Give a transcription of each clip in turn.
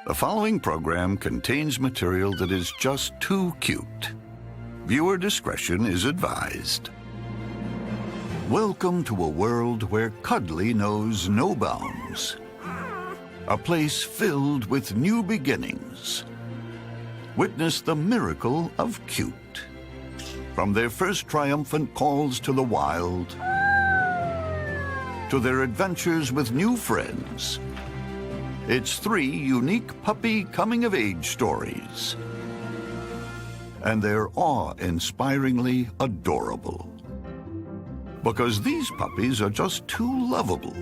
The following program contains material that is just too cute. Viewer discretion is advised. Welcome to a world where cuddly knows no bounds. A place filled with new beginnings. Witness the miracle of cute. From their first triumphant calls to the wild, to their adventures with new friends. It's 3 unique puppy coming-of-age stories. And they're awe-inspiringly adorable. Because these puppies are just too lovable,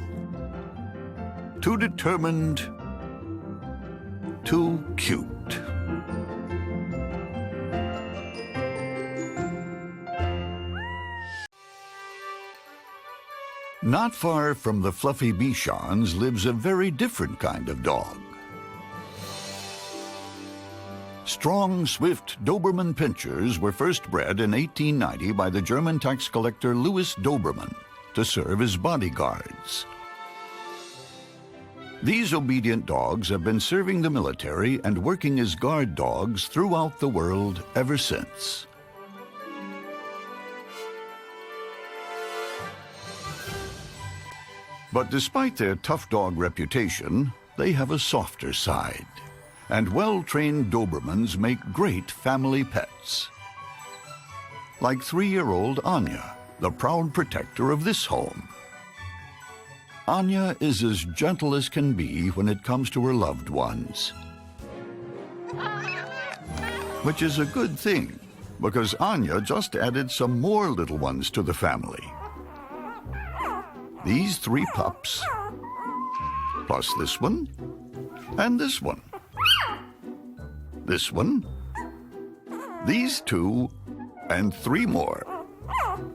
too determined, too cute. Not far from the fluffy Bichons lives a very different kind of dog. Strong, swift Doberman pinschers were first bred in 1890 by the German tax collector Louis Doberman to serve as bodyguards. These obedient dogs have been serving the military and working as guard dogs throughout the world ever since. But despite their tough dog reputation, they have a softer side. And well-trained Dobermans make great family pets. Like 3-year-old Anya, the proud protector of this home. Anya is as gentle as can be when it comes to her loved ones. Which is a good thing, because Anya just added some more little ones to the family. These 3 pups, plus this one, and this one. This one, these 2, and 3 more.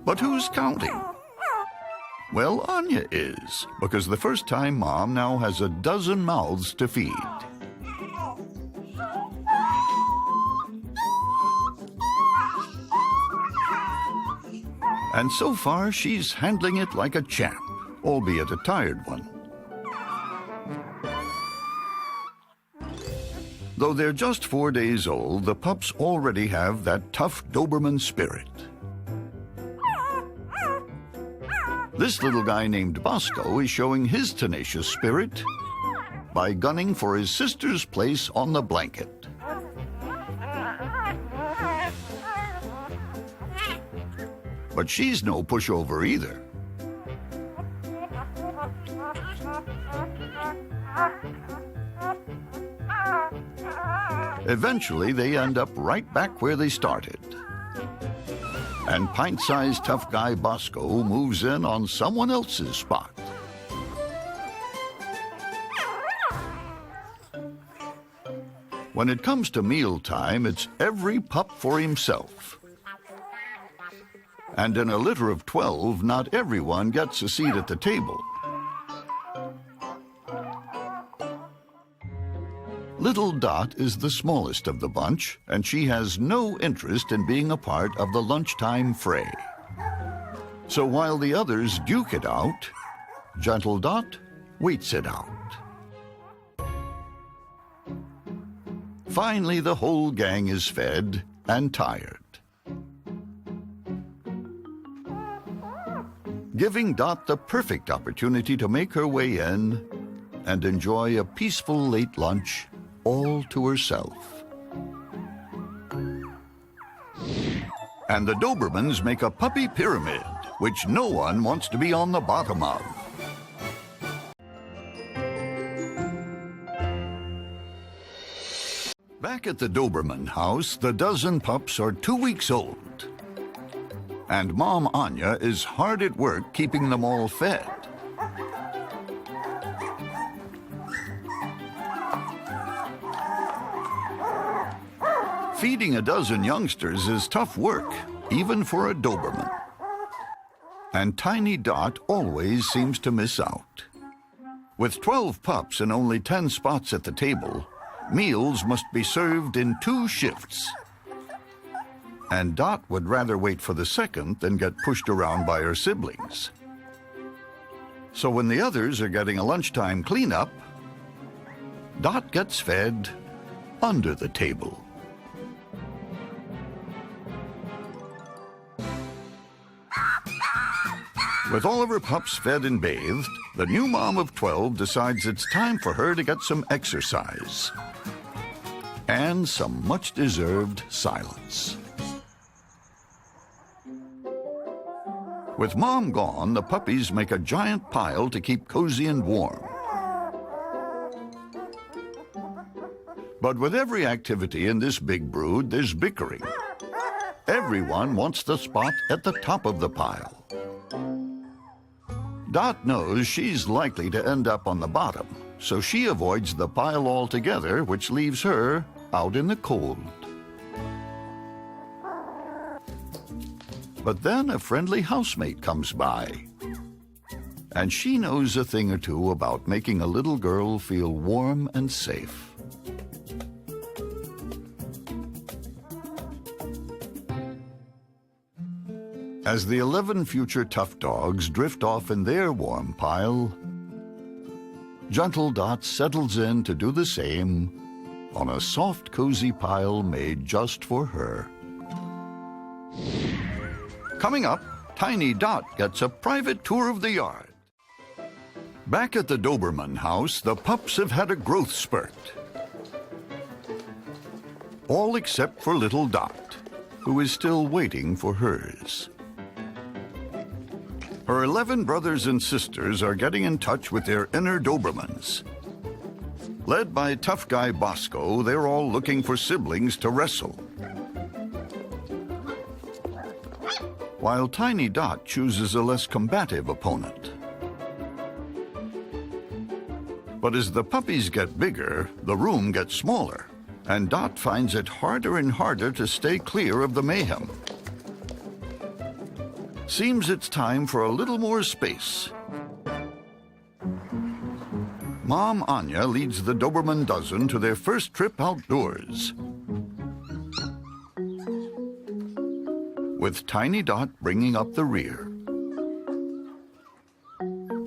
But who's counting? Well, Anya is, because the first-time mom now has a dozen mouths to feed. And so far, she's handling it like a champ, albeit a tired one. Though they're just 4 days old, the pups already have that tough Doberman spirit. This little guy named Bosco is showing his tenacious spirit by gunning for his sister's place on the blanket. But she's no pushover either. Eventually, they end up right back where they started. And pint-sized tough guy Bosco moves in on someone else's spot. When it comes to mealtime, it's every pup for himself. And in a litter of 12, not everyone gets a seat at the table. Little Dot is the smallest of the bunch, and she has no interest in being a part of the lunchtime fray. So while the others duke it out, gentle Dot waits it out. Finally, the whole gang is fed and tired. Giving Dot the perfect opportunity to make her way in and enjoy a peaceful late lunch all to herself. And the Dobermans make a puppy pyramid, which no one wants to be on the bottom of. Back at the Doberman house, the dozen pups are 2 weeks old. And Mom Anya is hard at work keeping them all fed. Feeding a dozen youngsters is tough work, even for a Doberman. And Tiny Dot always seems to miss out. With 12 pups and only 10 spots at the table, meals must be served in 2 shifts. And Dot would rather wait for the second than get pushed around by her siblings. So when the others are getting a lunchtime cleanup, Dot gets fed under the table. With all of her pups fed and bathed, the new mom of 12 decides it's time for her to get some exercise and some much-deserved silence. With Mom gone, the puppies make a giant pile to keep cozy and warm. But with every activity in this big brood, there's bickering. Everyone wants the spot at the top of the pile. Dot knows she's likely to end up on the bottom, so she avoids the pile altogether, which leaves her out in the cold. But then a friendly housemate comes by, and she knows a thing or two about making a little girl feel warm and safe. As the 11 future tough dogs drift off in their warm pile, gentle Dot settles in to do the same on a soft, cozy pile made just for her. Coming up, Tiny Dot gets a private tour of the yard. Back at the Doberman house, the pups have had a growth spurt. All except for little Dot, who is still waiting for hers. Her 11 brothers and sisters are getting in touch with their inner Dobermans. Led by tough guy Bosco, they're all looking for siblings to wrestle. While Tiny Dot chooses a less combative opponent. But as the puppies get bigger, the room gets smaller, and Dot finds it harder and harder to stay clear of the mayhem. Seems it's time for a little more space. Mom Anya leads the Doberman dozen to their first trip outdoors, with Tiny Dot bringing up the rear.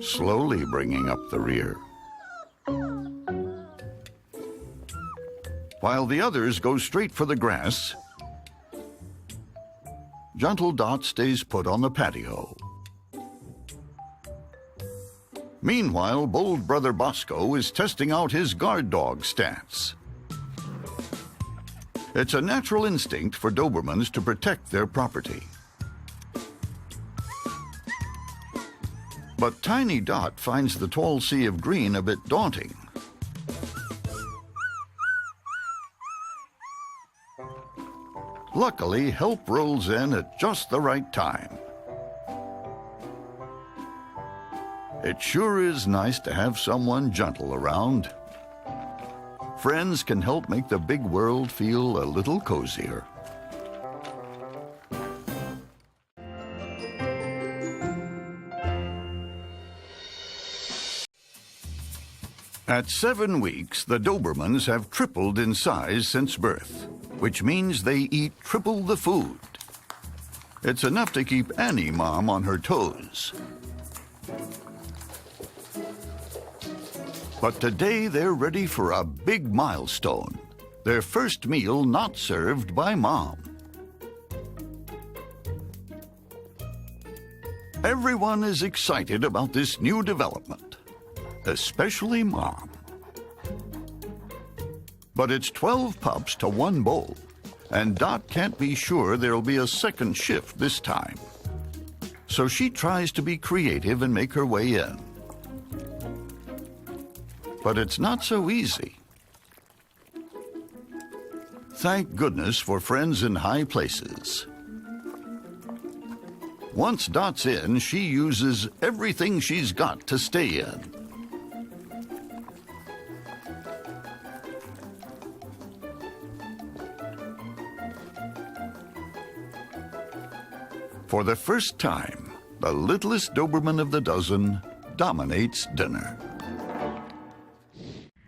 Slowly bringing up the rear. While the others go straight for the grass, gentle Dot stays put on the patio. Meanwhile, bold brother Bosco is testing out his guard dog stance. It's a natural instinct for Dobermans to protect their property. But Tiny Dot finds the tall sea of green a bit daunting. Luckily, help rolls in at just the right time. It sure is nice to have someone gentle around. Friends can help make the big world feel a little cozier. At 7 weeks, the Dobermans have tripled in size since birth, which means they eat triple the food. It's enough to keep any mom on her toes. But today they're ready for a big milestone, their first meal not served by Mom. Everyone is excited about this new development, especially Mom. But it's 12 pups to 1 bowl, and Dot can't be sure there'll be a second shift this time. So she tries to be creative and make her way in. But it's not so easy. Thank goodness for friends in high places. Once Dot's in, she uses everything she's got to stay in. For the first time, the littlest Doberman of the dozen dominates dinner.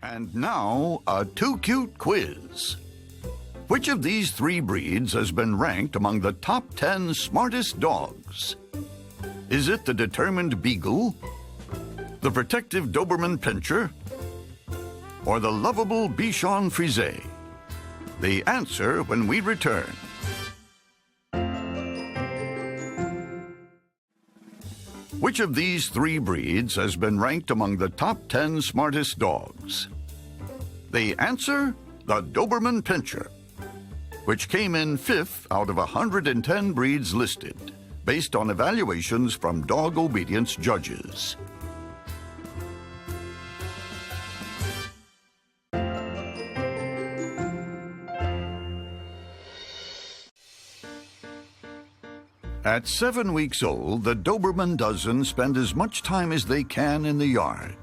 And now, a Too Cute quiz. Which of these 3 breeds has been ranked among the top 10 smartest dogs? Is it the determined Beagle, the protective Doberman Pinscher, or the lovable Bichon Frise? The answer when we return. Which of these three breeds has been ranked among the top 10 smartest dogs? The answer, the Doberman Pinscher, which came in 5th out of 110 breeds listed, based on evaluations from dog obedience judges. At 7 weeks old, the Doberman dozen spend as much time as they can in the yard.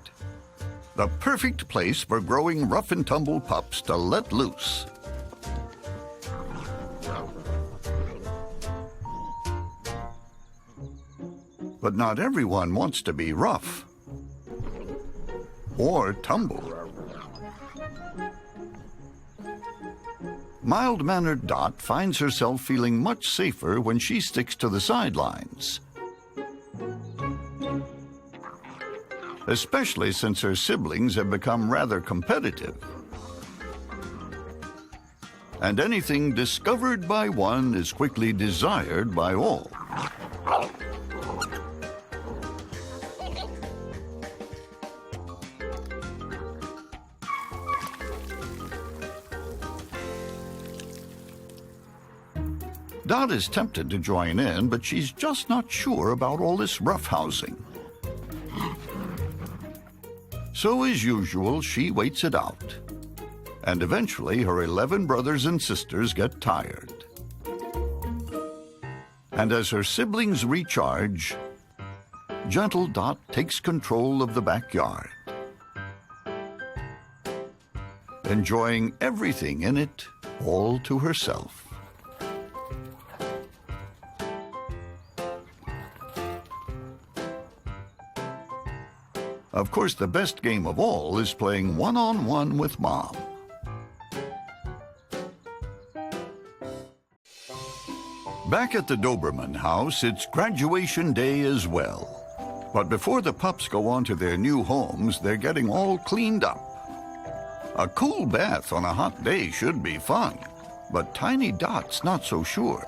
The perfect place for growing rough and tumble pups to let loose. But not everyone wants to be rough or tumble. Mild-mannered Dot finds herself feeling much safer when she sticks to the sidelines, especially since her siblings have become rather competitive. And anything discovered by one is quickly desired by all. Dot is tempted to join in, but she's just not sure about all this roughhousing. So as usual, she waits it out. And eventually her 11 brothers and sisters get tired. And as her siblings recharge, gentle Dot takes control of the backyard, enjoying everything in it all to herself. Of course, the best game of all is playing one-on-one with Mom. Back at the Doberman house, it's graduation day as well. But before the pups go on to their new homes, they're getting all cleaned up. A cool bath on a hot day should be fun, but Tiny Dot's not so sure.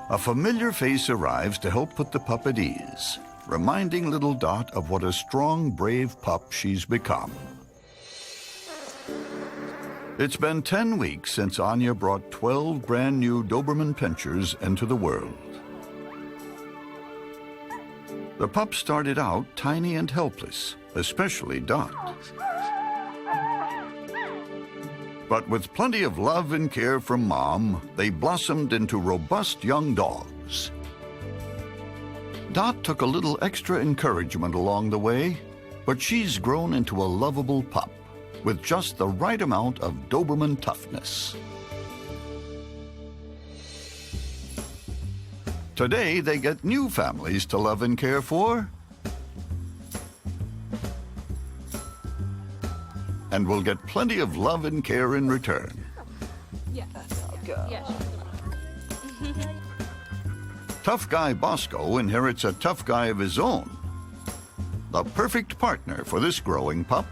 A familiar face arrives to help put the pup at ease, reminding little Dot of what a strong, brave pup she's become. It's been 10 weeks since Anya brought 12 brand new Doberman Pinschers into the world. The pups started out tiny and helpless, especially Dot. But with plenty of love and care from Mom, they blossomed into robust young dogs. Dot took a little extra encouragement along the way, but she's grown into a lovable pup with just the right amount of Doberman toughness. Today, they get new families to love and care for, and will get plenty of love and care in return. Yeah, I'll go. Yeah. Tough guy Bosco inherits a tough guy of his own, the perfect partner for this growing pup.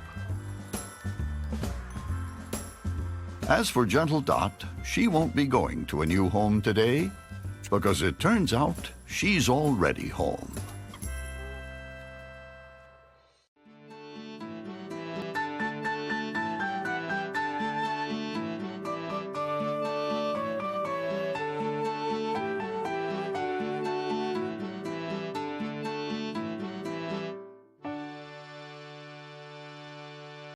As for gentle Dot, she won't be going to a new home today, because it turns out she's already home.